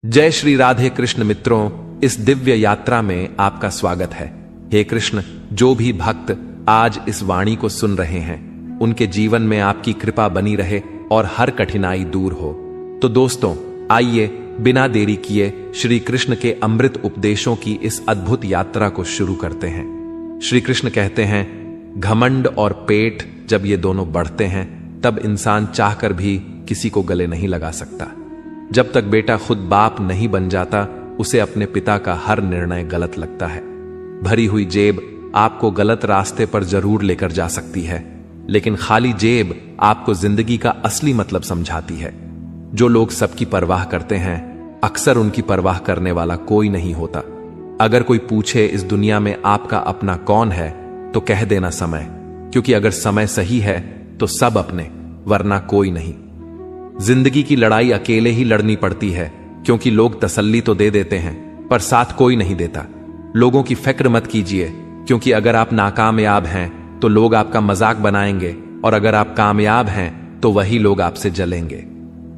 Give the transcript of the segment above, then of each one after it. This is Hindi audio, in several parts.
जय श्री राधे कृष्ण मित्रों, इस दिव्य यात्रा में आपका स्वागत है। हे कृष्ण, जो भी भक्त आज इस वाणी को सुन रहे हैं उनके जीवन में आपकी कृपा बनी रहे और हर कठिनाई दूर हो। तो दोस्तों, आइए बिना देरी किए श्री कृष्ण के अमृत उपदेशों की इस अद्भुत यात्रा को शुरू करते हैं। श्री कृष्ण कहते हैं, घमंड और पेट जब ये दोनों बढ़ते हैं तब इंसान चाहकर भी किसी को गले नहीं लगा सकता। जब तक बेटा खुद बाप नहीं बन जाता उसे अपने पिता का हर निर्णय गलत लगता है। भरी हुई जेब आपको गलत रास्ते पर जरूर लेकर जा सकती है, लेकिन खाली जेब आपको जिंदगी का असली मतलब समझाती है। जो लोग सबकी परवाह करते हैं अक्सर उनकी परवाह करने वाला कोई नहीं होता। अगर कोई पूछे इस दुनिया में आपका अपना कौन है तो कह देना समय, क्योंकि अगर समय सही है तो सब अपने, वरना कोई नहीं। जिंदगी की लड़ाई अकेले ही लड़नी पड़ती है, क्योंकि लोग तसल्ली तो दे देते हैं पर साथ कोई नहीं देता। लोगों की फिक्र मत कीजिए, क्योंकि अगर आप नाकामयाब हैं तो लोग आपका मजाक बनाएंगे, और अगर आप कामयाब हैं तो वही लोग आपसे जलेंगे।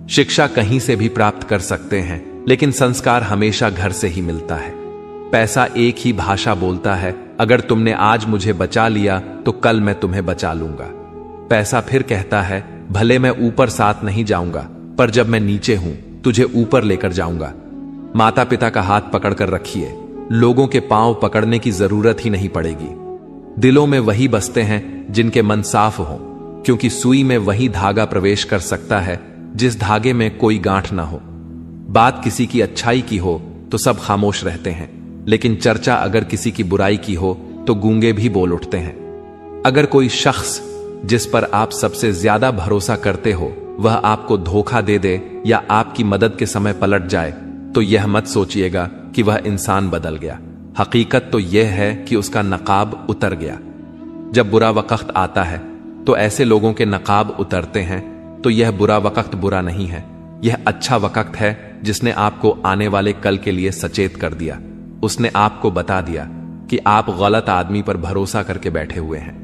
शिक्षा कहीं से भी प्राप्त कर सकते हैं, लेकिन संस्कार हमेशा घर से ही मिलता है। पैसा एक ही भाषा बोलता है, अगर तुमने आज मुझे बचा लिया तो कल मैं तुम्हें बचा लूंगा। पैसा फिर कहता है, भले मैं ऊपर साथ नहीं जाऊंगा, पर जब मैं नीचे हूं तुझे ऊपर लेकर जाऊंगा। माता पिता का हाथ पकड़कर रखिए, लोगों के पांव पकड़ने की जरूरत ही नहीं पड़ेगी। दिलों में वही बसते हैं जिनके मन साफ हों, क्योंकि सुई में वही धागा प्रवेश कर सकता है जिस धागे में कोई गांठ ना हो। बात किसी की अच्छाई की हो तो सब खामोश रहते हैं, लेकिन चर्चा अगर किसी की बुराई की हो तो गूंगे भी बोल उठते हैं। अगर कोई शख्स जिस पर आप सबसे ज्यादा भरोसा करते हो वह आपको धोखा दे दे या आपकी मदद के समय पलट जाए, तो यह मत सोचिएगा कि वह इंसान बदल गया। हकीकत तो यह है कि उसका नकाब उतर गया। जब बुरा वक्त आता है तो ऐसे लोगों के नकाब उतरते हैं, तो यह बुरा वक्त बुरा नहीं है, यह अच्छा वक्त है जिसने आपको आने वाले कल के लिए सचेत कर दिया। उसने आपको बता दिया कि आप गलत आदमी पर भरोसा करके बैठे हुए हैं।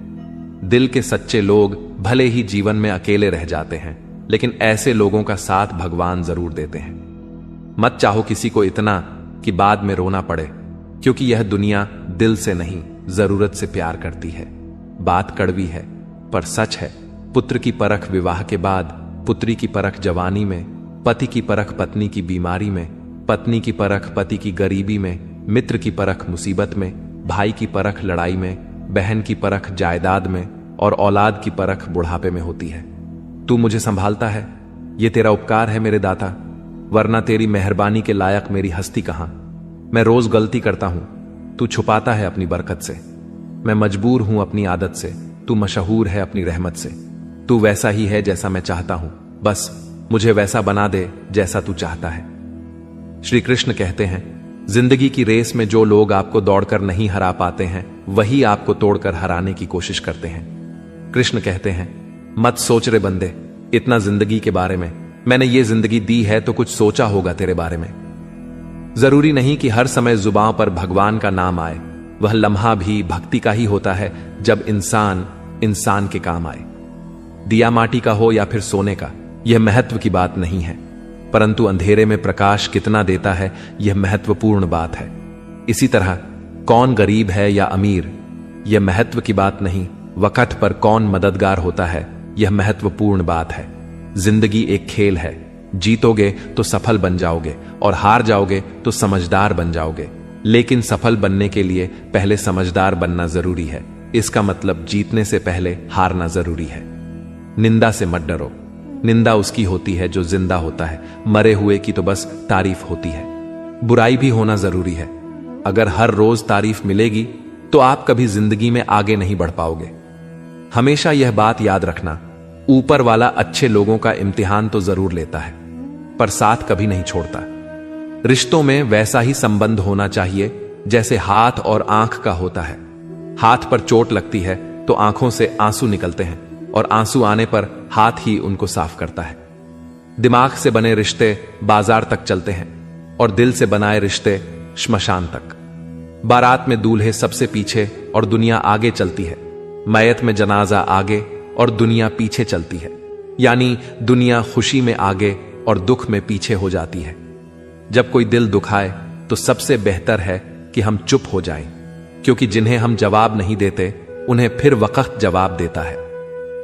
दिल के सच्चे लोग भले ही जीवन में अकेले रह जाते हैं, लेकिन ऐसे लोगों का साथ भगवान जरूर देते हैं। मत चाहो किसी को इतना कि बाद में रोना पड़े, क्योंकि यह दुनिया दिल से नहीं जरूरत से प्यार करती है। बात कड़वी है पर सच है। पुत्र की परख विवाह के बाद, पुत्री की परख जवानी में, पति की परख पत्नी की बीमारी में, पत्नी की परख पति की गरीबी में, मित्र की परख मुसीबत में, भाई की परख लड़ाई में, बहन की परख जायदाद में, और औलाद की परख बुढ़ापे में होती है। तू मुझे संभालता है, ये तेरा उपकार है मेरे दाता, वरना तेरी मेहरबानी के लायक मेरी हस्ती कहां। मैं रोज गलती करता हूं, तू छुपाता है अपनी बरकत से। मैं मजबूर हूं अपनी आदत से, तू मशहूर है अपनी रहमत से। तू वैसा ही है जैसा मैं चाहता हूं, बस मुझे वैसा बना दे जैसा तू चाहता है। श्री कृष्ण कहते हैं, जिंदगी की रेस में जो लोग आपको दौड़कर नहीं हरा पाते हैं वही आपको तोड़कर हराने की कोशिश करते हैं। कृष्ण कहते हैं, मत सोच रे बंदे इतना जिंदगी के बारे में, मैंने ये जिंदगी दी है तो कुछ सोचा होगा तेरे बारे में। जरूरी नहीं कि हर समय जुबान पर भगवान का नाम आए, वह लम्हा भी भक्ति का ही होता है जब इंसान इंसान के काम आए। दिया माटी का हो या फिर सोने का, यह महत्व की बात नहीं है, परंतु अंधेरे में प्रकाश कितना देता है यह महत्वपूर्ण बात है। इसी तरह कौन गरीब है या अमीर, यह महत्व की बात नहीं, वक्त पर कौन मददगार होता है यह महत्वपूर्ण बात है। जिंदगी एक खेल है, जीतोगे तो सफल बन जाओगे और हार जाओगे तो समझदार बन जाओगे, लेकिन सफल बनने के लिए पहले समझदार बनना जरूरी है। इसका मतलब जीतने से पहले हारना जरूरी है। निंदा से मत डरो, निंदा उसकी होती है जो जिंदा होता है, मरे हुए की तो बस तारीफ होती है। बुराई भी होना जरूरी है। अगर हर रोज तारीफ मिलेगी तो आप कभी जिंदगी में आगे नहीं बढ़ पाओगे। हमेशा यह बात याद रखना, ऊपर वाला अच्छे लोगों का इम्तिहान तो जरूर लेता है, पर साथ कभी नहीं छोड़ता। रिश्तों में वैसा ही संबंध होना चाहिए जैसे हाथ और आंख का होता है। हाथ पर चोट लगती है तो आंखों से आंसू निकलते हैं, और आंसू आने पर हाथ ही उनको साफ करता है। दिमाग से बने रिश्ते बाजार तक चलते हैं, और दिल से बनाए रिश्ते श्मशान तक। बारात में दूल्हे सबसे पीछे और दुनिया आगे चलती है, मयत में जनाजा आगे और दुनिया पीछे चलती है, यानी दुनिया खुशी में आगे और दुख में पीछे हो जाती है। जब कोई दिल दुखाए तो सबसे बेहतर है कि हम चुप हो जाएं, क्योंकि जिन्हें हम जवाब नहीं देते उन्हें फिर वक्त जवाब देता है।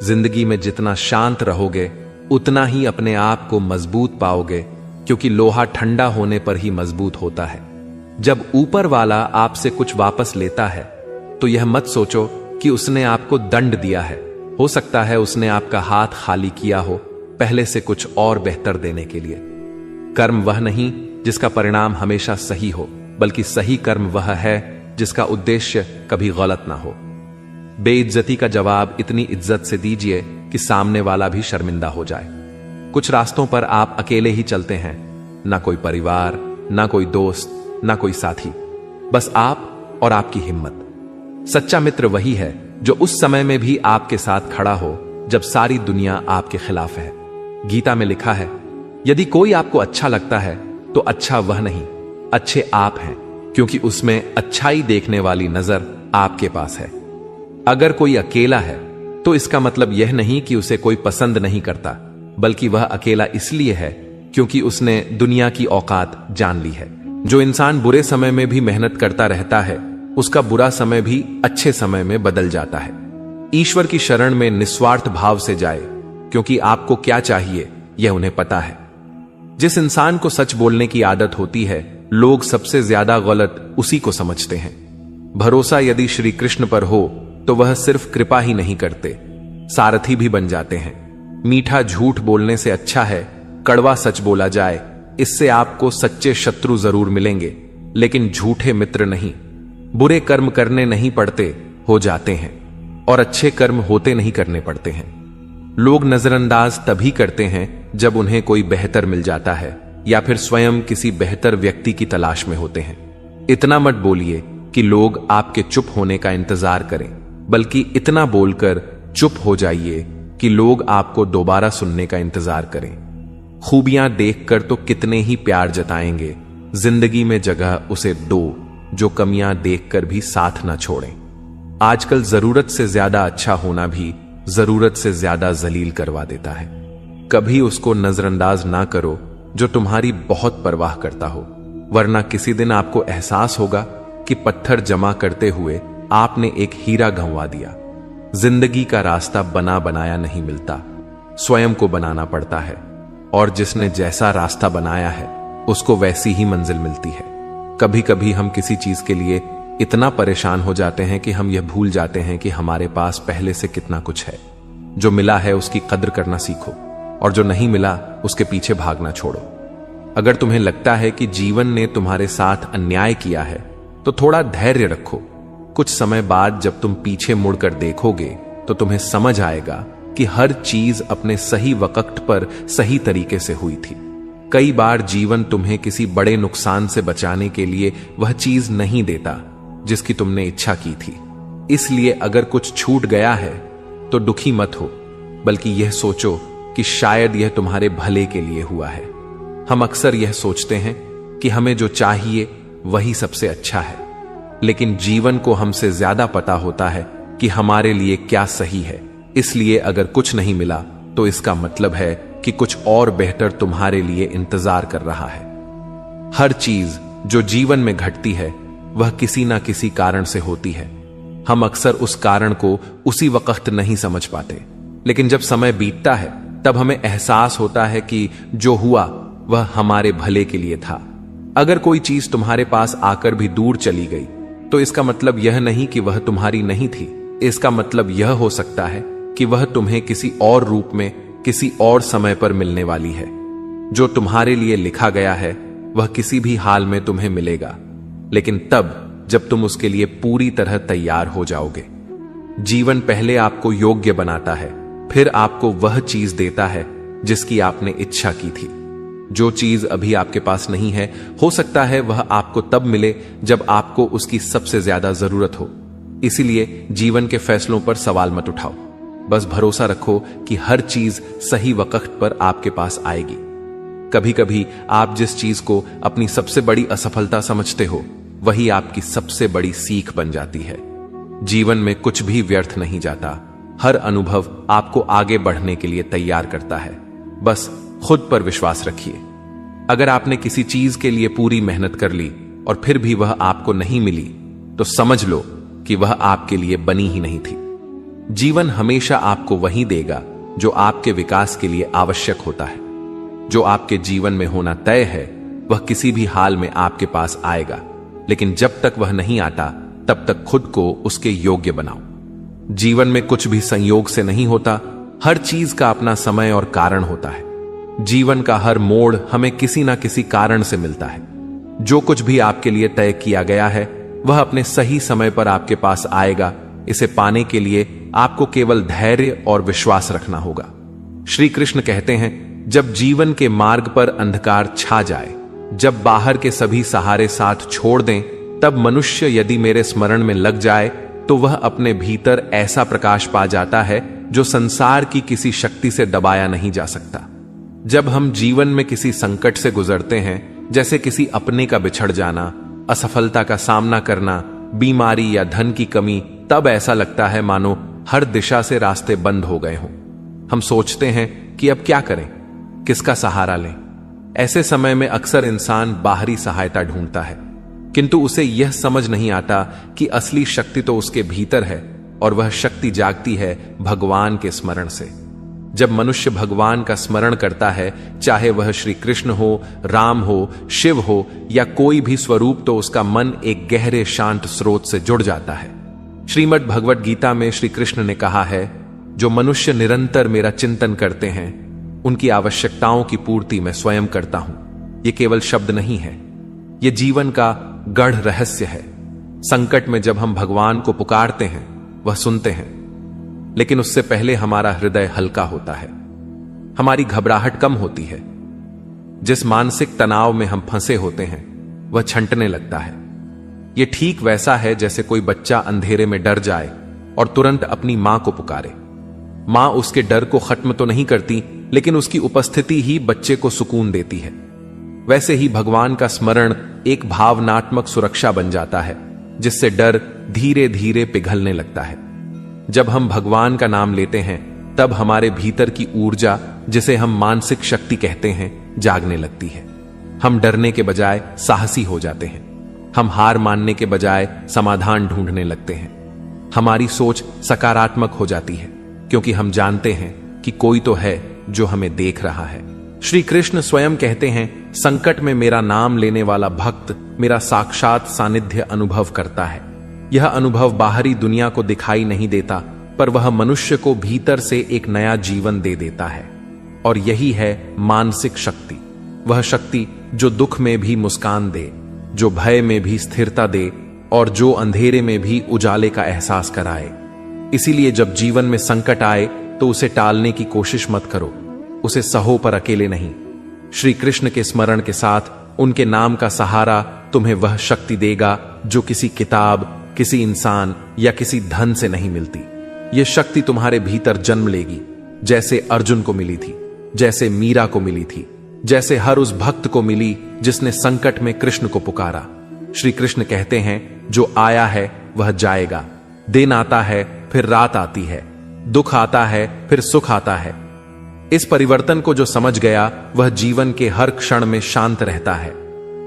जिंदगी में जितना शांत रहोगे उतना ही अपने आप को मजबूत पाओगे, क्योंकि लोहा ठंडा होने पर ही मजबूत होता है। जब ऊपर वाला आपसे कुछ वापस लेता है तो यह मत सोचो कि उसने आपको दंड दिया है। हो सकता है उसने आपका हाथ खाली किया हो पहले से कुछ और बेहतर देने के लिए। कर्म वह नहीं जिसका परिणाम हमेशा सही हो, बल्कि सही कर्म वह है जिसका उद्देश्य कभी गलत ना हो। बेइज्जती का जवाब इतनी इज्जत से दीजिए कि सामने वाला भी शर्मिंदा हो जाए। कुछ रास्तों पर आप अकेले ही चलते हैं, ना कोई परिवार, ना कोई दोस्त, ना कोई साथी, बस आप और आपकी हिम्मत। सच्चा मित्र वही है जो उस समय में भी आपके साथ खड़ा हो जब सारी दुनिया आपके खिलाफ है। गीता में लिखा है, यदि कोई आपको अच्छा लगता है तो अच्छा वह नहीं, अच्छे आप हैं, क्योंकि उसमें अच्छाई देखने वाली नजर आपके पास है। अगर कोई अकेला है तो इसका मतलब यह नहीं कि उसे कोई पसंद नहीं करता, बल्कि वह अकेला इसलिए है क्योंकि उसने दुनिया की औकात जान ली है। जो इंसान बुरे समय में भी मेहनत करता रहता है, उसका बुरा समय भी अच्छे समय में बदल जाता है। ईश्वर की शरण में निस्वार्थ भाव से जाए, क्योंकि आपको क्या चाहिए यह उन्हें पता है। जिस इंसान को सच बोलने की आदत होती है, लोग सबसे ज्यादा गलत उसी को समझते हैं। भरोसा यदि श्री कृष्ण पर हो तो वह सिर्फ कृपा ही नहीं करते, सारथी भी बन जाते हैं। मीठा झूठ बोलने से अच्छा है कड़वा सच बोला जाए। इससे आपको सच्चे शत्रु जरूर मिलेंगे, लेकिन झूठे मित्र नहीं। बुरे कर्म करने नहीं पड़ते, हो जाते हैं, और अच्छे कर्म होते नहीं करने पड़ते हैं। लोग नजरअंदाज तभी करते हैं जब उन्हें कोई बेहतर मिल जाता है या फिर स्वयं किसी बेहतर व्यक्ति की तलाश में होते हैं। इतना मत बोलिए कि लोग आपके चुप होने का इंतजार करें, बल्कि इतना बोलकर चुप हो जाइए कि लोग आपको दोबारा सुनने का इंतजार करें। खूबियां देखकर तो कितने ही प्यार जताएंगे, जिंदगी में जगह उसे दो जो कमियां देखकर भी साथ ना छोड़ें। आजकल जरूरत से ज्यादा अच्छा होना भी जरूरत से ज्यादा जलील करवा देता है। कभी उसको नजरअंदाज ना करो जो तुम्हारी बहुत परवाह करता हो, वरना किसी दिन आपको एहसास होगा कि पत्थर जमा करते हुए आपने एक हीरा गंवा दिया। जिंदगी का रास्ता बना बनाया नहीं मिलता, स्वयं को बनाना पड़ता है, और जिसने जैसा रास्ता बनाया है उसको वैसी ही मंजिल मिलती है। कभी कभी हम किसी चीज के लिए इतना परेशान हो जाते हैं कि हम यह भूल जाते हैं कि हमारे पास पहले से कितना कुछ है। जो मिला है उसकी कद्र करना सीखो, और जो नहीं मिला उसके पीछे भागना छोड़ो। अगर तुम्हें लगता है कि जीवन ने तुम्हारे साथ अन्याय किया है तो थोड़ा धैर्य रखो। कुछ समय बाद जब तुम पीछे मुड़कर देखोगे तो तुम्हें समझ आएगा कि हर चीज अपने सही वक्त पर सही तरीके से हुई थी। कई बार जीवन तुम्हें किसी बड़े नुकसान से बचाने के लिए वह चीज नहीं देता जिसकी तुमने इच्छा की थी। इसलिए अगर कुछ छूट गया है तो दुखी मत हो, बल्कि यह सोचो कि शायद यह तुम्हारे भले के लिए हुआ है। हम अक्सर यह सोचते हैं कि हमें जो चाहिए वही सबसे अच्छा है, लेकिन जीवन को हमसे ज्यादा पता होता है कि हमारे लिए क्या सही है। इसलिए अगर कुछ नहीं मिला तो इसका मतलब है कि कुछ और बेहतर तुम्हारे लिए इंतजार कर रहा है। हर चीज जो जीवन में घटती है वह किसी ना किसी कारण से होती है। हम अक्सर उस कारण को उसी वक्त नहीं समझ पाते, लेकिन जब समय बीतता है तब हमें एहसास होता है कि जो हुआ वह हमारे भले के लिए था। अगर कोई चीज तुम्हारे पास आकर भी दूर चली गई तो इसका मतलब यह नहीं कि वह तुम्हारी नहीं थी। इसका मतलब यह हो सकता है कि वह तुम्हें किसी और रूप में किसी और समय पर मिलने वाली है। जो तुम्हारे लिए लिखा गया है वह किसी भी हाल में तुम्हें मिलेगा, लेकिन तब जब तुम उसके लिए पूरी तरह तैयार हो जाओगे। जीवन पहले आपको योग्य बनाता है, फिर आपको वह चीज देता है जिसकी आपने इच्छा की थी। जो चीज अभी आपके पास नहीं है, हो सकता है वह आपको तब मिले जब आपको उसकी सबसे ज्यादा जरूरत हो। इसीलिए जीवन के फैसलों पर सवाल मत उठाओ, बस भरोसा रखो कि हर चीज सही वक्त पर आपके पास आएगी। कभी कभी आप जिस चीज को अपनी सबसे बड़ी असफलता समझते हो वही आपकी सबसे बड़ी सीख बन जाती है। जीवन में कुछ भी व्यर्थ नहीं जाता, हर अनुभव आपको आगे बढ़ने के लिए तैयार करता है। बस खुद पर विश्वास रखिए। अगर आपने किसी चीज के लिए पूरी मेहनत कर ली और फिर भी वह आपको नहीं मिली, तो समझ लो कि वह आपके लिए बनी ही नहीं थी। जीवन हमेशा आपको वही देगा जो आपके विकास के लिए आवश्यक होता है। जो आपके जीवन में होना तय है वह किसी भी हाल में आपके पास आएगा, लेकिन जब तक वह नहीं आता तब तक खुद को उसके योग्य बनाओ। जीवन में कुछ भी संयोग से नहीं होता, हर चीज का अपना समय और कारण होता है। जीवन का हर मोड़ हमें किसी ना किसी कारण से मिलता है। जो कुछ भी आपके लिए तय किया गया है वह अपने सही समय पर आपके पास आएगा। इसे पाने के लिए आपको केवल धैर्य और विश्वास रखना होगा। श्री कृष्ण कहते हैं, जब जीवन के मार्ग पर अंधकार छा जाए, जब बाहर के सभी सहारे साथ छोड़ दें, तब मनुष्य यदि मेरे स्मरण में लग जाए तो वह अपने भीतर ऐसा प्रकाश पा जाता है जो संसार की किसी शक्ति से दबाया नहीं जा सकता। जब हम जीवन में किसी संकट से गुजरते हैं, जैसे किसी अपने का बिछड़ जाना, असफलता का सामना करना, बीमारी या धन की कमी, तब ऐसा लगता है मानो हर दिशा से रास्ते बंद हो गए हों। हम सोचते हैं कि अब क्या करें, किसका सहारा लें। ऐसे समय में अक्सर इंसान बाहरी सहायता ढूंढता है, किंतु उसे यह समझ नहीं आता कि असली शक्ति तो उसके भीतर है और वह शक्ति जागती है भगवान के स्मरण से। जब मनुष्य भगवान का स्मरण करता है, चाहे वह श्री कृष्ण हो, राम हो, शिव हो या कोई भी स्वरूप, तो उसका मन एक गहरे शांत स्रोत से जुड़ जाता है। श्रीमद् भगवत गीता में श्री कृष्ण ने कहा है, जो मनुष्य निरंतर मेरा चिंतन करते हैं उनकी आवश्यकताओं की पूर्ति मैं स्वयं करता हूं। यह केवल शब्द नहीं है, यह जीवन का गढ़ रहस्य है। संकट में जब हम भगवान को पुकारते हैं वह सुनते हैं, लेकिन उससे पहले हमारा हृदय हल्का होता है, हमारी घबराहट कम होती है। जिस मानसिक तनाव में हम फंसे होते हैं वह छंटने लगता है। यह ठीक वैसा है जैसे कोई बच्चा अंधेरे में डर जाए और तुरंत अपनी मां को पुकारे। मां उसके डर को खत्म तो नहीं करती, लेकिन उसकी उपस्थिति ही बच्चे को सुकून देती है। वैसे ही भगवान का स्मरण एक भावनात्मक सुरक्षा बन जाता है, जिससे डर धीरे धीरे पिघलने लगता है। जब हम भगवान का नाम लेते हैं तब हमारे भीतर की ऊर्जा, जिसे हम मानसिक शक्ति कहते हैं, जागने लगती है। हम डरने के बजाय साहसी हो जाते हैं। हम हार मानने के बजाय समाधान ढूंढने लगते हैं। हमारी सोच सकारात्मक हो जाती है, क्योंकि हम जानते हैं कि कोई तो है जो हमें देख रहा है। श्री कृष्ण स्वयं कहते हैं, संकट में मेरा नाम लेने वाला भक्त मेरा साक्षात सानिध्य अनुभव करता है। यह अनुभव बाहरी दुनिया को दिखाई नहीं देता, पर वह मनुष्य को भीतर से एक नया जीवन दे देता है। और यही है मानसिक शक्ति, वह शक्ति जो दुख में भी मुस्कान दे, जो भय में भी स्थिरता दे और जो अंधेरे में भी उजाले का एहसास कराए। इसीलिए जब जीवन में संकट आए तो उसे टालने की कोशिश मत करो, उसे सहो, पर अकेले नहीं। श्री कृष्ण के स्मरण के साथ उनके नाम का सहारा तुम्हें वह शक्ति देगा जो किसी किताब, किसी इंसान या किसी धन से नहीं मिलती। यह शक्ति तुम्हारे भीतर जन्म लेगी, जैसे अर्जुन को मिली थी, जैसे मीरा को मिली थी, जैसे हर उस भक्त को मिली जिसने संकट में कृष्ण को पुकारा। श्री कृष्ण कहते हैं, जो आया है वह जाएगा। दिन आता है फिर रात आती है, दुख आता है फिर सुख आता है। इस परिवर्तन को जो समझ गया वह जीवन के हर क्षण में शांत रहता है।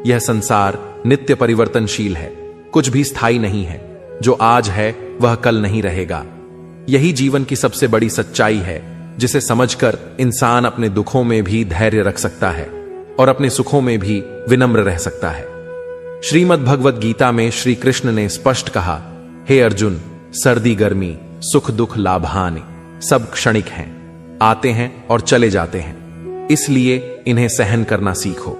यह संसार नित्य परिवर्तनशील है, कुछ भी स्थायी नहीं है। जो आज है वह कल नहीं रहेगा। यही जीवन की सबसे बड़ी सच्चाई है, जिसे समझकर इंसान अपने दुखों में भी धैर्य रख सकता है और अपने सुखों में भी विनम्र रह सकता है। श्रीमद् भगवत गीता में श्री कृष्ण ने स्पष्ट कहा, हे अर्जुन, सर्दी गर्मी, सुख दुख लाभानि सब क्षणिक हैं, आते हैं और चले जाते हैं, इसलिए इन्हें सहन करना सीखो।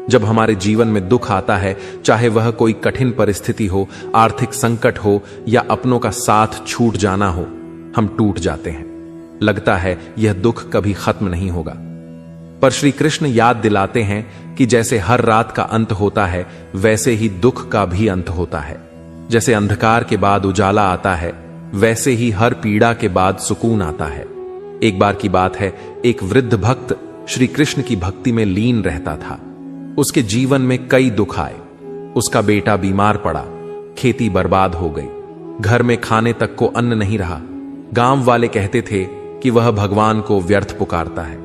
जब हमारे जीवन में दुख आता है, चाहे वह कोई कठिन परिस्थिति हो, आर्थिक संकट हो या अपनों का साथ छूट जाना हो, हम टूट जाते हैं। लगता है यह दुख कभी खत्म नहीं होगा, पर श्री कृष्ण याद दिलाते हैं कि जैसे हर रात का अंत होता है, वैसे ही दुख का भी अंत होता है। जैसे अंधकार के बाद उजाला आता है, वैसे ही हर पीड़ा के बाद सुकून आता है। एक बार की बात है, एक वृद्ध भक्त श्री कृष्ण की भक्ति में लीन रहता था। उसके जीवन में कई दुख आए। उसका बेटा बीमार पड़ा, खेती बर्बाद हो गई, घर में खाने तक को अन्न नहीं रहा। गांव वाले कहते थे कि वह भगवान को व्यर्थ पुकारता है,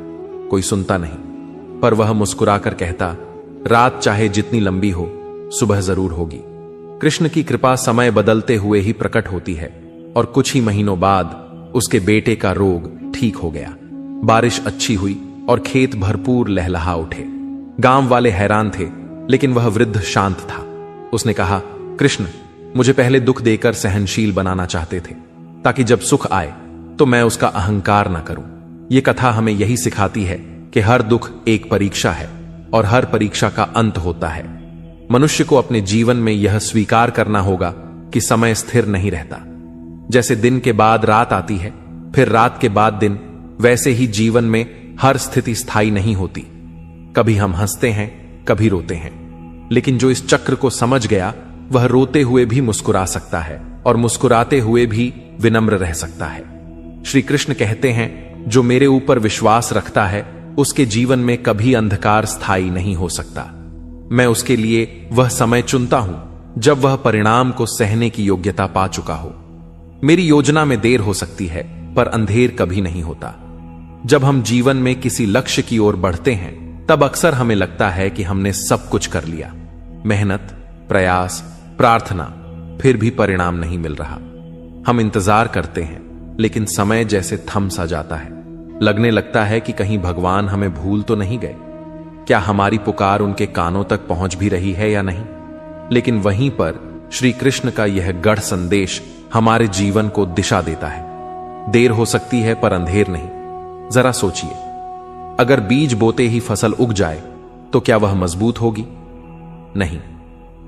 कोई सुनता नहीं। पर वह मुस्कुराकर कहता, रात चाहे जितनी लंबी हो, सुबह जरूर होगी। कृष्ण की कृपा समय बदलते हुए ही प्रकट होती है और कुछ ही महीनों बाद उसके बेटे का रोग ठीक हो गया। बारिश अच्छी हुई और खेत भरपूर लहलहा उठे। गांव वाले हैरान थे, लेकिन वह वृद्ध शांत था। उसने कहा, कृष्ण, मुझे पहले दुख देकर सहनशील बनाना चाहते थे, ताकि जब सुख आए तो मैं उसका अहंकार न करूं। यह कथा हमें यही सिखाती है कि हर दुख एक परीक्षा है और हर परीक्षा का अंत होता है। मनुष्य को अपने जीवन में यह स्वीकार करना होगा कि समय स्थिर नहीं रहता। जैसे दिन के बाद रात आती है, फिर रात के बाद दिन, वैसे ही जीवन में हर स्थिति स्थायी नहीं होती। कभी हम हंसते हैं, कभी रोते हैं, लेकिन जो इस चक्र को समझ गया वह रोते हुए भी मुस्कुरा सकता है और मुस्कुराते हुए भी विनम्र रह सकता है। श्री कृष्ण कहते हैं, जो मेरे ऊपर विश्वास रखता है उसके जीवन में कभी अंधकार स्थायी नहीं हो सकता। मैं उसके लिए वह समय चुनता हूं जब वह परिणाम को सहने की योग्यता पा चुका हो। मेरी योजना में देर हो सकती है, पर अंधेर कभी नहीं होता। जब हम जीवन में किसी लक्ष्य की ओर बढ़ते हैं, तब अक्सर हमें लगता है कि हमने सब कुछ कर लिया। मेहनत, प्रयास, प्रार्थना, फिर भी परिणाम नहीं मिल रहा। हम इंतजार करते हैं, लेकिन समय जैसे थम सा जाता है। लगने लगता है कि कहीं भगवान हमें भूल तो नहीं गए। क्या हमारी पुकार उनके कानों तक पहुंच भी रही है या नहीं? लेकिन वहीं पर श्री कृष्ण का यह गढ़ संदेश हमारे जीवन को दिशा देता है। देर हो सकती है, पर अंधेर नहीं। जरा सोचिए, अगर बीज बोते ही फसल उग जाए तो क्या वह मजबूत होगी? नहीं,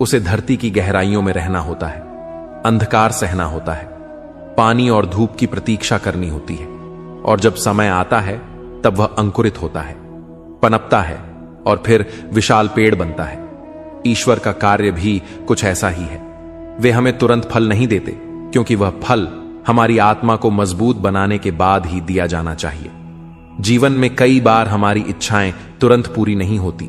उसे धरती की गहराइयों में रहना होता है, अंधकार सहना होता है, पानी और धूप की प्रतीक्षा करनी होती है, और जब समय आता है तब वह अंकुरित होता है, पनपता है और फिर विशाल पेड़ बनता है। ईश्वर का कार्य भी कुछ ऐसा ही है। वे हमें तुरंत फल नहीं देते, क्योंकि वह फल हमारी आत्मा को मजबूत बनाने के बाद ही दिया जाना चाहिए। जीवन में कई बार हमारी इच्छाएं तुरंत पूरी नहीं होती।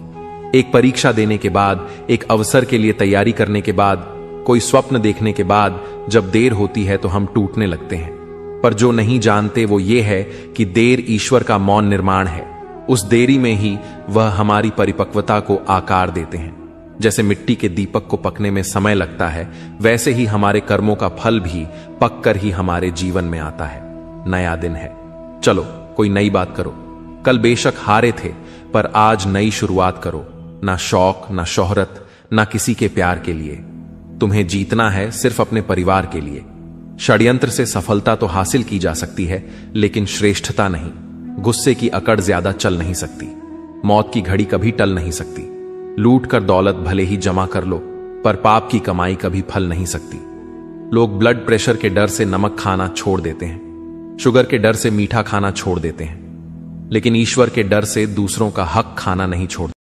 एक परीक्षा देने के बाद, एक अवसर के लिए तैयारी करने के बाद, कोई स्वप्न देखने के बाद जब देर होती है तो हम टूटने लगते हैं। पर जो नहीं जानते वो ये है कि देर ईश्वर का मौन निर्माण है। उस देरी में ही वह हमारी परिपक्वता को आकार देते हैं। जैसे मिट्टी के दीपक को पकने में समय लगता है, वैसे ही हमारे कर्मों का फल भी पककर ही हमारे जीवन में आता है। नया दिन है, चलो कोई नई बात करो। कल बेशक हारे थे, पर आज नई शुरुआत करो। ना शौक, ना शोहरत, ना किसी के प्यार के लिए। तुम्हें जीतना है सिर्फ अपने परिवार के लिए। षड्यंत्र से सफलता तो हासिल की जा सकती है, लेकिन श्रेष्ठता नहीं। गुस्से की अकड़ ज्यादा चल नहीं सकती। मौत की घड़ी कभी टल नहीं सकती। लूट कर दौलत भले ही जमा कर लो, पर पाप की कमाई कभी फल नहीं सकती। लोग ब्लड प्रेशर के डर से नमक खाना छोड़ देते हैं, शुगर के डर से मीठा खाना छोड़ देते हैं, लेकिन ईश्वर के डर से दूसरों का हक खाना नहीं छोड़ते।